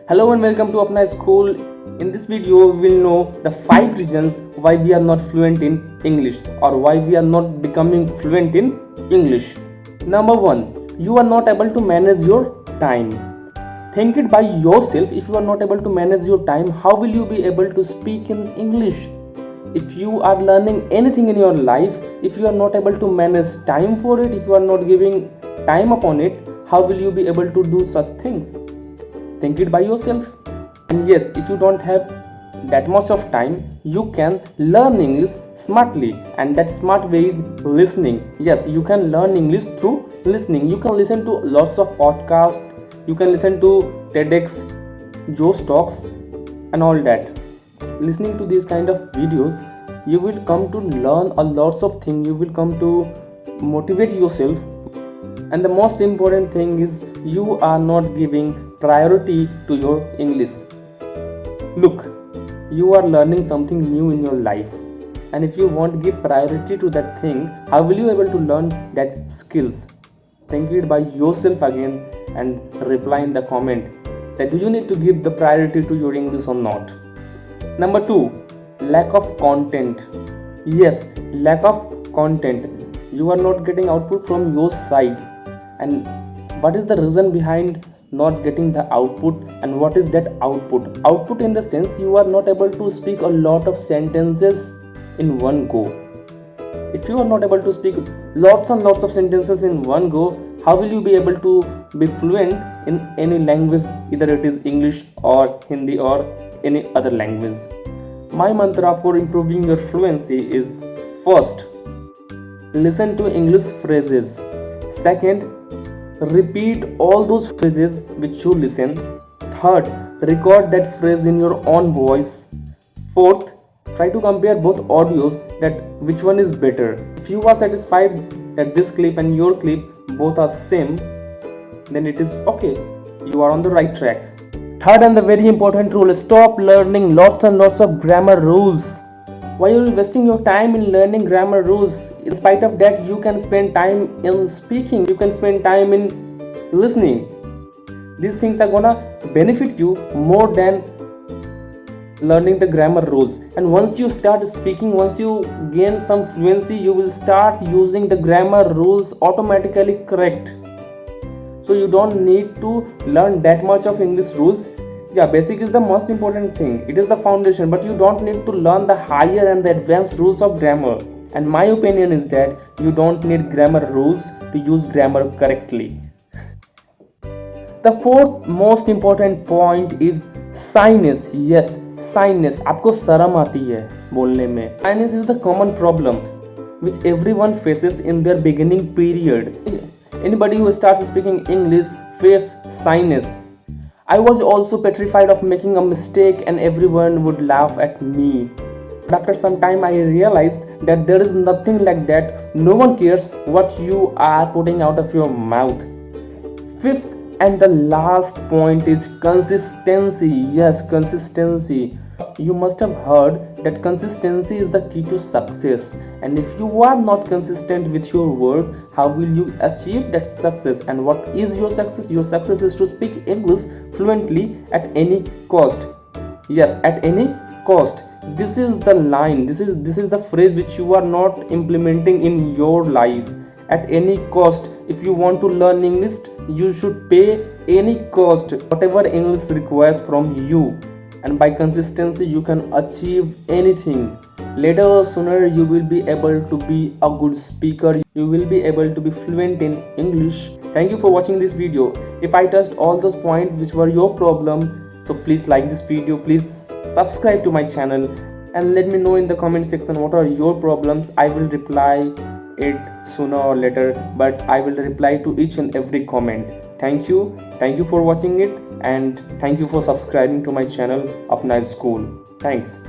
Hello and welcome to Apna School. In this video, we will know the 5 reasons why we are not fluent in English or why we are not becoming fluent in English. Number 1, you are not able to manage your time. Think it by yourself. If you are not able to manage your time, how will you be able to speak in English? If you are learning anything in your life, if you are not able to manage time for it, if you are not giving time upon it, how will you be able to do such things? Think it by yourself. And yes, if you don't have that much of time, you can learn English smartly, and that smart way is listening. Yes, you can learn English through listening. You can listen to lots of podcasts, you can listen to TEDx, Joe's talks and all that. Listening to these kind of videos, you will come to learn a lots of things. You will come to motivate yourself. And the most important thing is you are not giving priority to your English. Look, you are learning something new in your life, and if you won't give priority to that thing, how will you able to learn that skills? Think it by yourself again and reply in the comment that do you need to give the priority to your English or not. Number 2, lack of content. Yes, lack of content. You are not getting output from your side. And what is the reason behind not getting the output, and what is that output? Output in the sense you are not able to speak a lot of sentences in one go. If you are not able to speak lots and lots of sentences in one go, how will you be able to be fluent in any language, either it is English or Hindi or any other language? My mantra for improving your fluency is: first, listen to English phrases. Second, repeat all those phrases which you listen. Third, record that phrase in your own voice. Fourth, try to compare both audios, that which one is better. If you are satisfied that this clip and your clip both are same, then it is okay, you are on the right track. Third and the very important rule, stop learning lots and lots of grammar rules. Why are you wasting your time in learning grammar rules? In spite of that, you can spend time in speaking, you can spend time in listening. These things are gonna benefit you more than learning the grammar rules. And once you start speaking, once you gain some fluency, you will start using the grammar rules automatically correct. So you don't need to learn that much of English rules. Yeah, basic is the most important thing. It is the foundation, but you don't need to learn the higher and the advanced rules of grammar. And my opinion is that you don't need grammar rules to use grammar correctly. The fourth most important point is shyness. Yes, shyness. आपको शर्म आती है बोलने में. Shyness is the common problem which everyone faces in their beginning period. Anybody who starts speaking English faces shyness. I was also petrified of making a mistake and everyone would laugh at me. But after some time I realized that there is nothing like that. No one cares what you are putting out of your mouth. Fifth and the last point is consistency. Yes, consistency. You must have heard that consistency is the key to success, and if you are not consistent with your work, how will you achieve that success? And what is your success? Your success is to speak English fluently at any cost. Yes, at any cost. This is the line, this is the phrase which you are not implementing in your life. At any cost. If you want to learn English, you should pay any cost, whatever English requires from you. And by consistency you can achieve anything. Later or sooner you will be able to be a good speaker, you will be able to be fluent in English. Thank you for watching this video. If I touched all those points which were your problem, so please like this video, please subscribe to my channel, and let me know in the comment section what are your problems. I will reply it sooner or later, but I will reply to each and every comment. Thank you for watching it, and thank you for subscribing to my channel Apna School. Thanks.